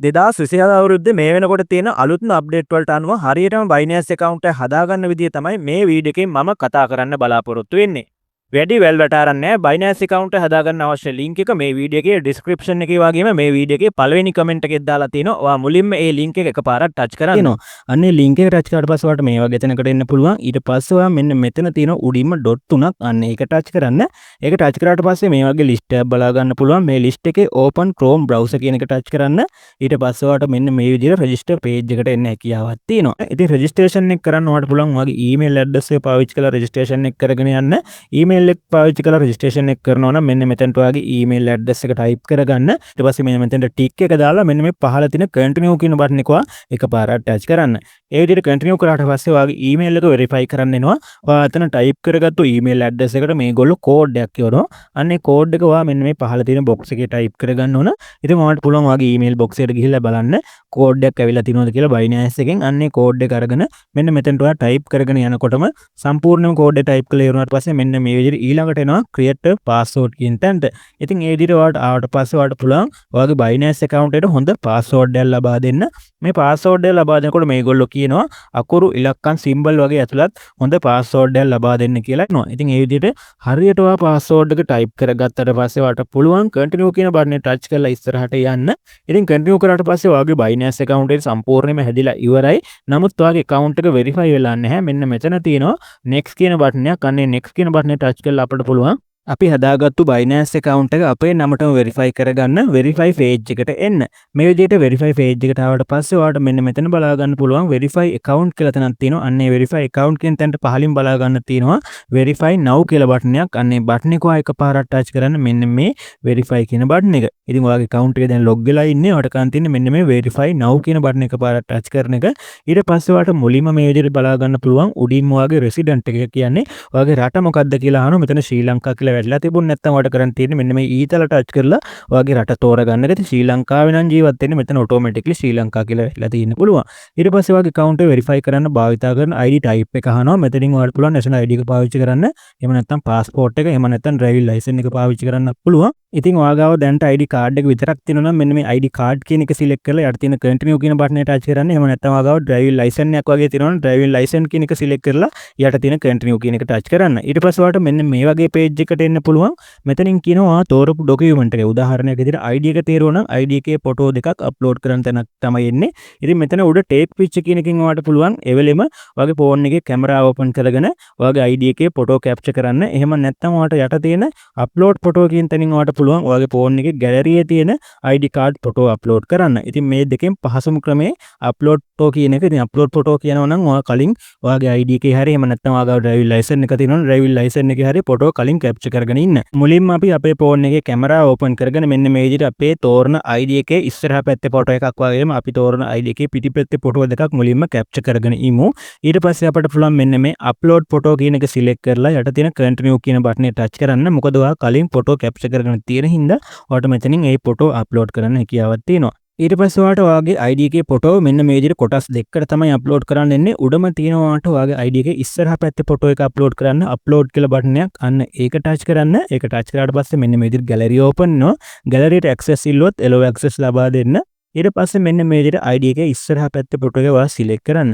2026 අවුරුද්දේ මේ වෙනකොට තියෙන අලුත්ම අප්ඩේට් වලට අනුව හරියටම Binance account එක හදාගන්න විදිය තමයි මේ වීඩියෝ එකෙන් මම කතා කරන්න බලාපොරොත්තු වෙන්නේ. වැඩි වැල් වැටාරන්නේ නැහැ. Binance account එක හදාගන්න අවශ්‍ය link එක මේ වීඩියෝ එකේ description එකේ වගේම මේ වීඩියෝ එකේ පළවෙනි comment එකේ දාලා තියෙනවා. ඔයා මුලින්ම ඒ link එක එකපාරක් touch කරන්න. අන්නේ link එක touch කරාට පස්සේ ඔයාලට මේ වගේ තැනකට එන්න පුළුවන්. ඊට පස්සේ ඔයා මෙන්න මෙතන තියෙන උඩින්ම dot තුනක් අන්න ඒක touch කරන්න. ඒක touch කරාට පස්සේ මේ වගේ list එකක් බලා ගන්න පුළුවන්. මේ list එකේ open Chrome browser කියන එක touch කරන්න. ඊට පස්සේ ඔයාලට මෙන්න මේ විදිහට register page එකට එන්න හැකියාවක් තියෙනවා. ඉතින් registration එක කරන්න ඔයාලට පුළුවන් ඔයාගේ email address එක පාවිච්චි කරලා registration එක කරගෙන යන්න. email එක පාවිච්චි කරලා registration එක කරනවා නම් මෙන්න මෙතනට ඔයාගේ email address එක type කරගන්න. ඊට පස්සේ මෙන්න මෙතනට tick එක දාලා මෙන්න මේ පහළ තියෙන continue කියන button එක එකපාරක් touch කරන්න. ඒ විදිහට continue කරාට පස්සේ ඔයාගේ email එක verify කරන්න එනවා. ඔයා එතන type කරගත්තු email address එකට මේගොල්ලෝ code එකක් කියවනවා. අන්නේ code එක ඔයා මෙන්න මේ පහළ තියෙන box එකේ type කරගන්න ඕන. ඉතින් ඔයාලට පුළුවන් ඔයාගේ email box එකට ගිහිල්ලා බලන්න code එකක් ඇවිල්ලා තියෙනවද කියලා Binance එකෙන්. අන්නේ code එක අරගෙන මෙන්න මෙතනට ඔයා type කරගෙන යනකොටම සම්පූර්ණයෙන්ම code එක type කරලා ඉවරනාට පස්සේ මෙන්න මේ විදිහට ඊළඟට එනවා create a password කියන තැනට. ඉතින් ඒ විදිහට ඔයාලට ආවට පස්සේ ඔයාලට පුළුවන් ඔයාගේ Binance account එකට හොඳ password එකක් ලබා දෙන්න. මේ password එක ලබා දෙනකොට මේගොල්ලෝ කියනවා අකුරු ඉලක්කම් symbol වගේ ඇතුළත් හොඳ password එකක් ලබා දෙන්න කියලා කියනවා. ඉතින් ඒ විදිහට හරියට ඔයා password එක type කරගත්තට පස්සේ ඔයාලට පුළුවන් continue කියන button එක touch කරලා ඉස්සරහට යන්න. ඉතින් continue කරාට පස්සේ ඔයාගේ Binance account එක සම්පූර්ණයෙන්ම හැදිලා ඉවරයි. නමුත් ඔයාගේ account එක verify වෙලා නැහැ. මෙන්න මෙතන තියෙනවා next කියන button එකක්. අන්නේ next කියන button එක touch කරලා අපිට පුළුවන් අපි හදාගත්තු Binance account එක අපේ නමටම verify කරගන්න verify page එකට එන්න. මේ විදිහට verify page එකට ආවට පස්සේ ඔයාලට මෙන්න මෙතන බලා ගන්න පුළුවන් verify account කියලා තැනක් තියෙනවා. අන්නේ verify account කියන තැනට පහලින් බලා ගන්න තියෙනවා verify now කියලා button එකක්. අන්නේ button එක ඔයා එකපාරක් touch කරන්න මෙන්න මේ verify කියන button එක. ඉතින් ඔයාගේ account එක දැන් log වෙලා ඉන්නේ. ඔයාලට කරන් තියෙන්නේ මෙන්න මේ verify now කියන button එක එකපාරක් touch කරන එක. ඊට පස්සේ ඔයාලට මුලින්ම මේ විදිහට බලා ගන්න පුළුවන් උඩින්ම ඔයාගේ resident එක කියන්නේ ඔයාගේ රට මොකක්ද කියලා අහනවා. මෙතන ශ්‍රී ලංකා කියලා වැටලා තිබුණ නැත්නම් ඔයාලට කරන් තියෙන්නේ මෙන්න මේ ඊතල touch කරලා ඔයාගේ රට තෝරගන්න එක. ඉතින් ශ්‍රී ලංකාවේ නම් ජීවත් වෙන්නේ මෙතන automatically ශ්‍රී ලංකා කියලා වැටලා තියෙන්න පුළුවන්. ඊට පස්සේ ඔයාගේ account එක verify කරන්න භාවිතා කරන ID type එක අහනවා. මෙතනින් ඔයාලට පුළුවන් national ID එක පාවිච්චි කරන්න. එහෙම නැත්නම් passport එක, එහෙම නැත්නම් driving license එක පාවිච්චි කරන්න පුළුවන්. ඉතින් ඔයාගාව දැන්ට ID card එක විතරක් තියෙනවා නම් මෙන්න මේ ID card කියන එක select කරලා යට තියෙන continue කියන button එක touch කරන්න. එහෙම නැත්නම් ඔයාගාව driving license එකක් වගේ තියෙනවා නම් driving license කියන එක select කරලා යට තියෙන continue කියන එක touch කරන්න. ඊට පස්සේ ඔයාලට මෙන්න මේ වගේ page එකකට එන්න පුළුවන්. මෙතනින් කියනවා තෝරපු document එක. උදාහරණයක් විදිහට ID එක තේරුවා නම් ID එකේ photo දෙකක් upload කරන්න තැනක් තමයි එන්නේ. ඉතින් මෙතන උඩ take picture කියන එකෙන් ඔයාලට පුළුවන් එවෙලෙම ඔයාගේ phone එකේ camera open කරගෙන ඔයාගේ ID එකේ photo capture කරන්න. එහෙම නැත්නම් ඔයාලට යට තියෙන upload photo කියන තැනින් ඔයාලට පුළුවන් ඔයාගේ phone එකේ gallery එකේ තියෙන ID card photo upload කරන්න. ඉතින් මේ දෙකෙන් පහසුම ක්‍රමේ upload photo කියන එක. ඉතින් upload photo කියනවා නම් ඔයා කලින් ඔයාගේ ID එකේ හැරි එහෙම නැත්නම් ඔයාගේ driving license එක තියෙනවා නම් driving license එකේ හැරි photo කලින් capture කරගෙන ඉන්න. මුලින්ම අපි අපේ phone එකේ camera open කරගෙන මෙන්න මේ විදිහට අපේ තෝරන ID එකේ ඉස්සරහා පැත්තේ photo එකක් වගේම අපි තෝරන ID එකේ පිටිපැත්තේ photo දෙකක් මුලින්ම capture කරගෙන ඉමු. ඊට පස්සේ අපිට පුළුවන් මෙන්න මේ upload photo කියන එක select කරලා යට තියෙන continue කියන button එක touch කරන්න. මොකද ඔයා කලින් photo capture කරගෙන තියෙන හින්දා ඔයාලට මෙතනින් ඒ photo upload කරන්න හැකියාවක් තියෙනවා. ඊට පස්සේ ඔයාලට ඔයාගේ ID එකේ photo මෙන්න මේ විදිහට කොටස් දෙකකට තමයි upload කරන්න එන්නේ. උඩම තියෙනවා ඔයාලට ඔයාගේ ID එකේ ඉස්සරහා පැත්තේ photo එක upload කරන්න upload කියලා button එකක්. අන්න ඒක touch කරන්න. ඒක touch කරාට පස්සේ මෙන්න මේ විදිහට gallery open වෙනවා. gallery ට access ඉල්ලුවොත් allow access ලබා දෙන්න. ඊට පස්සේ මෙන්න මේ විදිහට ID එකේ ඉස්සරහා පැත්තේ photo එක ඔයා select කරන්න.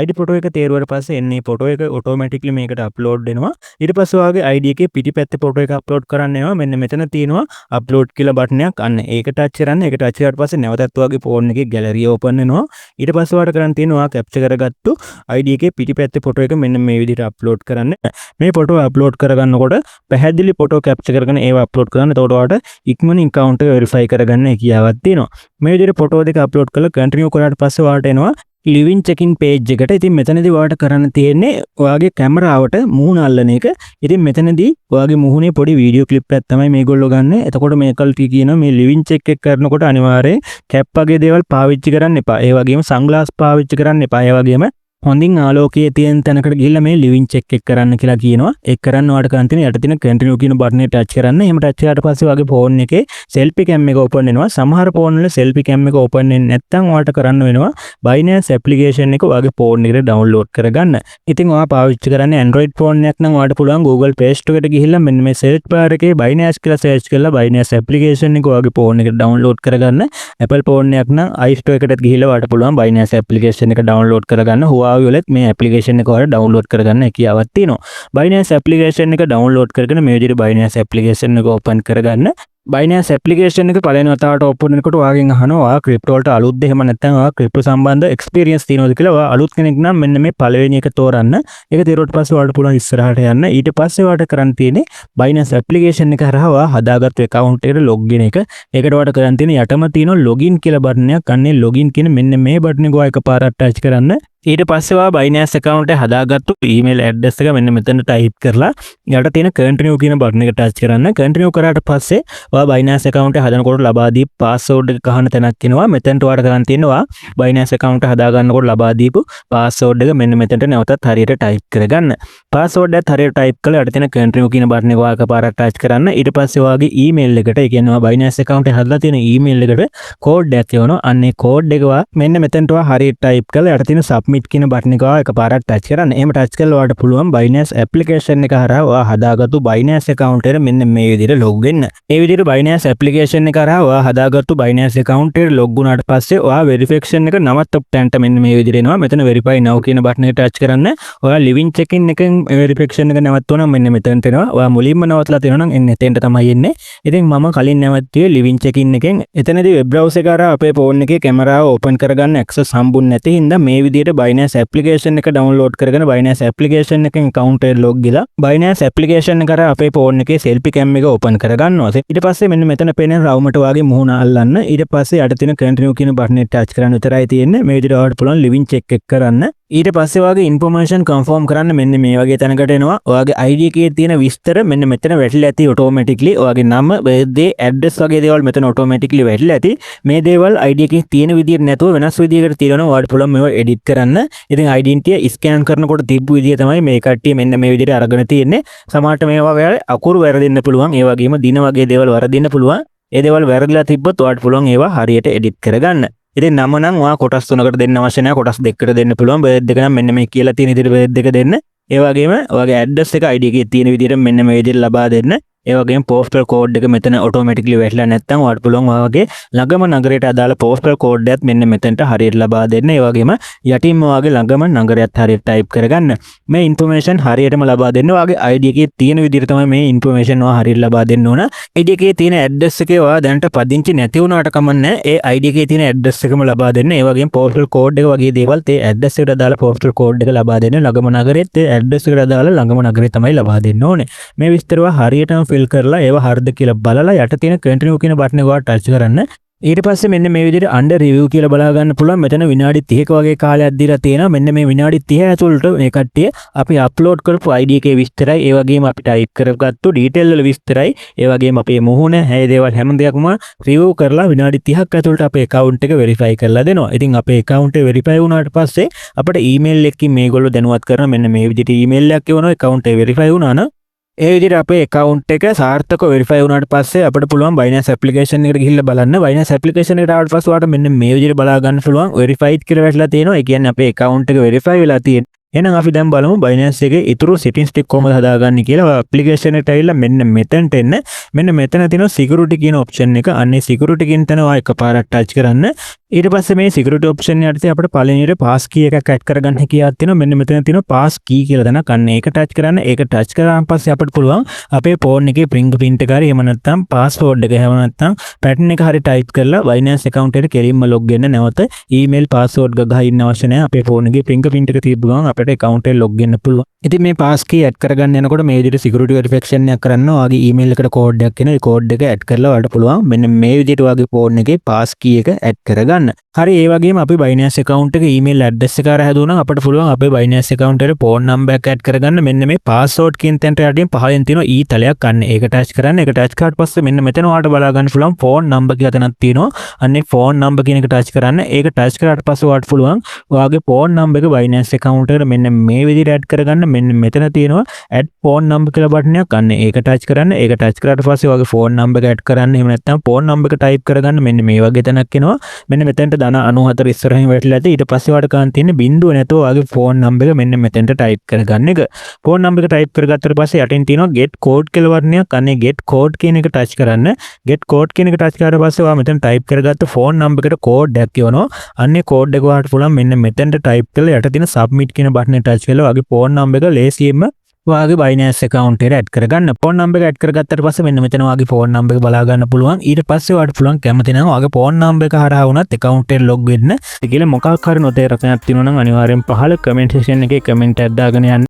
ID photo එක තේරුවාට පස්සේ එන්නේ photo එක automatically මේකට upload වෙනවා. ඊට පස්සේ ඔයාගේ ID එකේ පිටිපැත්තේ photo එක upload කරන්න යනවා. මෙන්න මෙතන තියෙනවා upload කියලා button එකක්. අන්න ඒක touch කරන්න. ඒක touch කරාට පස්සේ නැවතත් ඔයාගේ phone එකේ gallery open වෙනවා. ඊට පස්සේ ඔයාලට කරන් තියෙනවා ඔයා capture කරගත්තු ID එකේ පිටිපැත්තේ photo එක මෙන්න මේ විදිහට upload කරන්න. මේ photo upload කරගන්නකොට පැහැදිලි photo capture කරගෙන ඒව upload කරන්න. එතකොට ඔයාලට ඉක්මනින් account එක verify කරගන්න හැකියාවක් තියෙනවා. මේ විදිහට photo දෙක upload කරලා continue කරාට පස්සේ ඔයාලට එනවා living checking page එකට. ඉතින් මෙතනදී ඔයාලට කරන්න තියෙන්නේ ඔයාගේ කැමරාවට මුහුණ අල්ලන එක. ඉතින් මෙතනදී ඔයාගේ මුහුණේ පොඩි වීඩියෝ ක්ලිප් එකක් තමයි මේගොල්ලෝ ගන්න. එතකොට මේකල්ටි කියනවා මේ living check එක කරනකොට අනිවාර්යයෙන් cap වගේ දේවල් පාවිච්චි කරන්න එපා. ඒ වගේම sunglass පාවිච්චි කරන්න එපා. ඒ වගේම හොඳින් ආලෝකයේ තියෙන තැනකට ගිහිල්ලා මේ ලිවින් චෙක් එක කරන්න කියලා කියනවා. ඒක කරන්න ඔයාලට කරන්න තියෙන යට තියෙන කන්ටිනියු කියන බටන් එක ටච් කරන්න. එහෙම ටච් කරාට පස්සේ ඔයාගේ ෆෝන් එකේ selfie cam එක open වෙනවා. සමහර ෆෝන් වල selfie cam එක open වෙන්නේ නැත්නම් ඔයාලට කරන්න වෙනවා Binance application එක ඔයාගේ ෆෝන් එකට download කරගන්න. ඉතින් ඔයා පාවිච්චි කරන්නේ Android ෆෝන් එකක් නම් ඔයාලට පුළුවන් Google Play Store එකට ගිහිල්ලා මෙන්න මේ search bar එකේ Binance කියලා search කරලා Binance application එක ඔයාගේ ෆෝන් එකට download කරගන්න. Apple ෆෝන් එකක් නම් iStore එකට ගිහිල්ලා ඔයාලට පුළුවන් Binance application එක download කරගන්න. Huawei වලත් මේ application එක ඔයාලා download කරගන්න හැකියාවක් තියෙනවා. Binance application එක download කරගෙන මේ විදිහට Binance application එක open කරගන්න. Binance application එක පළවෙනි වතාවට open වෙනකොට ඔයාගෙන් අහනවා ඔයා crypto වලට අලුත්ද එහෙම නැත්නම් ඔයා crypto සම්බන්ධ experience තියෙනවද කියලා. ඔයා අලුත් කෙනෙක් නම් මෙන්න මේ පළවෙනි එක තෝරන්න. ඒක තීරුවට පස්සේ ඔයාලට පුළුවන් ඉස්සරහට යන්න. ඊට පස්සේ ඔයාලට කරන්න තියෙන්නේ Binance application එක හරහා ඔයා හදාගත්තු account එකට login එක. ඒකට ඔයාලට කරන්න තියෙන්නේ යටම තියෙන login කියලා බටන් එකක්. අන්නේ login කියන මෙන්න මේ බටන් එක ඔයා එකපාරක් touch කරන්න. ඊට පස්සේ ඔයා Binance account එක හදාගත්තු email address එක මෙන්න මෙතන type කරලා යට තියෙන continue කියන බටන් එක touch කරන්න. continue කරාට පස්සේ ඔයා Binance account එක හදනකොට ලබා දීපු password එක ගහන තැනක් එනවා. මෙතනට ඔයාලට කරන්න තියෙන්නේ ඔයා Binance account එක හදා ගන්නකොට ලබා දීපු password එක මෙන්න මෙතනට නැවතත් හරියට type කරගන්න. password එකත් හරියට type කරලා යට තියෙන continue කියන බටන් එක ඔයා එකපාරක් touch කරන්න. ඊට පස්සේ ඔයාගේ email එකට ඒ කියන්නේ ඔයා Binance account එක හදලා තියෙන email එකට code එකක් එවනවා. අන්නේ code එක ඔයා මෙන්න මෙතනට ඔයා හරියට type කරලා යට තියෙන submit කියන බටන් එක එකපාරක් ටච් කරන්න. එහෙම ටච් කරලා ඔයාලට පුළුවන් Binance application එක හරහා ඔයා හදාගත්තු Binance account එකට මෙන්න මේ විදිහට log වෙන්න. ඒ විදිහට Binance application එක හරහා ඔයා හදාගත්තු Binance account එකට log වුණාට පස්සේ ඔයා verification එක නවත්තපු තැනට මෙන්න මේ විදිහට එනවා. මෙතන verify now කියන බටන් එක ටච් කරන්න. ඔයා living check-in එකෙන් verification එක නැවතුණා නම් මෙන්න මෙතනට එනවා. ඔයා මුලින්ම නවත්තලා තියෙනවා නම් එන්නේ එතෙන්ට තමයි එන්නේ. ඉතින් මම කලින් නැවතුවේ living check-in එකෙන්. එතනදී web browser එක හරහා අපේ phone එකේ කැමරාව open කරගන්න access හම්බුනේ නැති හින්දා මේ විදිහට Binance application එක download කරගෙන Binance application එකෙන් account එක log ගිහලා Binance application එක කරා අපේ phone එකේ selfie cam එක open කරගන්නවා. ඊට පස්සේ මෙන්න මෙතන පේන රවුමට වාගේ මුහුණ අල්ලන්න. ඊට පස්සේ යට තියෙන continue කියන බටන් එක touch කරන්න විතරයි තියෙන්නේ. මේ විදිහට ඔයාලට පුළුවන් living check එක කරන්න. ඊට පස්සේ ඔයාගේ information confirm කරන්න මෙන්න මේ වගේ තැනකට එනවා. ඔයාගේ ID එකේ තියෙන විස්තර මෙන්න මෙතන වැටිලා ඇති automatically. ඔයාගේ නම, birthday, address වගේ දේවල් මෙතන automatically වැටිලා ඇති. මේ දේවල් ID එකේ තියෙන විදිහට නැතුව වෙනස් විදිහකට තියෙනවා. ඔයාලට පුළුවන් මේවා edit කරන්න. ඉතින් identity scan කරනකොට තිබ්බු විදිහ තමයි මේ කට්ටිය මෙන්න මේ විදිහට අරගෙන තියෙන්නේ. සමහරට මේවා වගේ අකුරු වැරදින්න පුළුවන්. ඒ වගේම දින වගේ දේවල් වරදින්න පුළුවන්. ඒ දේවල් වැරදිලා තිබ්බොත් ඔයාලට පුළුවන් ඒවා හරියට edit කරගන්න. ඉතින් නම නම් ඔයා කොටස් තුනකට දෙන්න අවශ්‍ය නැහැ. කොටස් දෙකකට දෙන්න පුළුවන්. birth එක නම් මෙන්න මේ කියලා තියෙන විදිහට birth එක දෙන්න. ඒ වගේම ඔයාගේ address එක ID එකේ තියෙන විදිහට මෙන්න මේ විදිහට ලබා දෙන්න. ඒ වගේම postal code එක මෙතන automatically වැටලා නැත්නම් ඔයාලට පුළුවන් ඔයාගේ ළඟම නගරයට අදාළ postal code එකත් මෙන්න මෙතනට හරියට ලබා දෙන්න. ඒ වගේම යටින්ම ඔයාගේ ළඟම නගරයත් හරියට type කරගන්න. මේ information හරියටම ලබා දෙන්න. ඔයාගේ ID එකේ තියෙන විදිහට තමයි මේ information ඔයා හරියට ලබා දෙන්න ඕන. ID එකේ තියෙන address එකේ ඔයා දැනට පදිංචි නැති වුණාට කමන්නේ. ඒ ID එකේ තියෙන address එකම ලබා දෙන්න. ඒ වගේම postal code එක වගේ දේවල් ඒ address එකට අදාළ postal code එක ලබා දෙන්න. ළඟම නගරෙත් ඒ address එකට අදාළ ළඟම නගරේ තමයි ලබා දෙන්න ඕනේ. මේ විස්තර ඔයා හරියටම fill කරලා ඒවා හරිද කියලා බලලා යට තියෙන continue කියන බටන් එක ඔයා touch කරන්න. ඊට පස්සේ මෙන්න මේ විදිහට under review කියලා බලා ගන්න පුළුවන්. මෙතන විනාඩි 30ක වගේ කාලයක් දීලා තියෙනවා. මෙන්න මේ විනාඩි 30 ඇතුළත මේ කට්ටිය අපි අප්ලෝඩ් කරපු ID එකේ විස්තරයි, ඒ වගේම අපි ටයිප් කරගත්තු ඩීටේල් වල විස්තරයි, ඒ වගේම අපේ මුහුණ, හැය දේවල් හැම දෙයක්ම රිවිව් කරලා විනාඩි 30ක් ඇතුළත අපේ account එක verify කරලා දෙනවා. ඉතින් අපේ account එක verify වුණාට පස්සේ අපිට email එකකින් මේගොල්ලෝ දැනුවත් කරන මෙන්න මේ විදිහට email එකක් එවනවා. account එක verify වුණා නම් ඒ විදිහට අපේ account එක සාර්ථකව verify වුණාට පස්සේ අපිට පුළුවන් Binance application එකට ගිහිල්ලා බලන්න. Binance application එකට ආවට පස්සේ ඔයාලට මෙන්න මේ විදිහට බලා ගන්න පුළුවන් verified කියලා වැටලා තියෙනවා. ඒ කියන්නේ අපේ account එක verify වෙලා තියෙනවා. එහෙනම් අපි දැන් බලමු Binance එකේ ඊතුරු settings ටික කොහොමද හදාගන්නේ කියලා. application එකට ඇවිල්ලා මෙන්න මෙතනට එන්න. මෙන්න මෙතන තියෙනවා security කියන option එක. අන්නේ security කියන තැන ඔයා එකපාරක් touch කරන්න. ඊට පස්සේ මේ security option යටතේ අපිට පළවෙනියට pass key එකක් add කරගන්න හැකියාවක් තියෙනවා. මෙන්න මෙතන තියෙනවා pass key කියලා තැනක්. අන්න ඒක touch කරන්න. ඒක touch කරාන් පස්සේ අපිට පුළුවන් අපේ phone එකේ fingerprint එක හරි එහෙම නැත්නම් password එක එහෙම නැත්නම් pattern එක හරි type කරලා Binance account එකට කෙලින්ම log වෙන්න. නැවත email password එක ගහින්න අවශ්‍ය නැහැ. අපේ phone එකේ fingerprint එක තියපු ගමන් අපිට account එක log වෙන්න පුළුවන්. ඉතින් මේ pass key add කරගන්න යනකොට මේ විදිහට security verification එකක් කරන්න ඔයාගේ email එකට code එකක් එනවා. ඒ code එක add කරලා ඔයාලට පුළුවන් මෙන්න මේ විදිහට ඔයාගේ phone එකේ pass key එක add කරගන්න. කරගන්න. හරි ඒ වගේම අපි Binance account එක email address එක අර හැදුවා නම් අපිට පුළුවන් අපේ Binance account එකට phone number එක add කරගන්න. මෙන්න මේ password කියන තැනට යටින් පහලින් තියෙන ඊ තලයක් අන්න ඒක touch කරන්න. ඒක touch කරාට පස්සේ මෙන්න මෙතන ඔයාලට බලා ගන්න පුළුවන් phone number කියලා තැනක් තියෙනවා. අන්නේ phone number කියන එක touch කරන්න. ඒක touch කරාට පස්සේ ඔයාලට පුළුවන් ඔයාගේ phone number එක Binance account එකට මෙන්න මේ විදිහට add කරගන්න. මෙන්න මෙතන තියෙනවා add phone number කියලා බටන් එකක්. අන්න ඒක touch කරන්න. ඒක touch කරාට පස්සේ ඔයාගේ phone number එක add කරන්න. එහෙම නැත්නම් phone number එක type කරගන්න. මෙන්න මේ වගේ තැනක් එනවා. මෙන්න මෙතනට ධන 94 ඉස්සරහින් වැටිලා ඇති. ඊට පස්සේ ඔයාලට ගන්න තියෙන්නේ බිංදුව නැතුව ඔයාගේ phone number එක මෙන්න මෙතනට type කරගන්න එක. phone number එක type කරගත්තට පස්සේ යටින් තියෙනවා get code කියලා වර්ණයක්. අනේ get code කියන එක touch කරන්න. get code කියන එක touch කරාට පස්සේ ඔයා මෙතන type කරගත්ත phone number එකට code එකක් එවනවා. අන්නේ code එක ඔයාලට පුළුවන් මෙන්න මෙතනට type කරලා යට තියෙන submit කියන බටන් එක touch කරලා ඔයාගේ phone number එක ලේසියෙන්ම ඔයාගේ Binance account එකට add කරගන්න. phone number එක add කරගත්තට පස්සේ මෙන්න මෙතන ඔයාගේ phone number එක බලා ගන්න පුළුවන්. ඊට පස්සේ ඔයාලට පුළුවන් කැමති නම් ඔයාගේ phone number එක හරහා වුණත් account එකට log වෙන්න. ඒ කියලා මොකක් හරි නොතේරෙන්නක් තියෙනවා නම් අනිවාර්යෙන් පහළ comment section එකේ comment එකක් දාගෙන යන්න.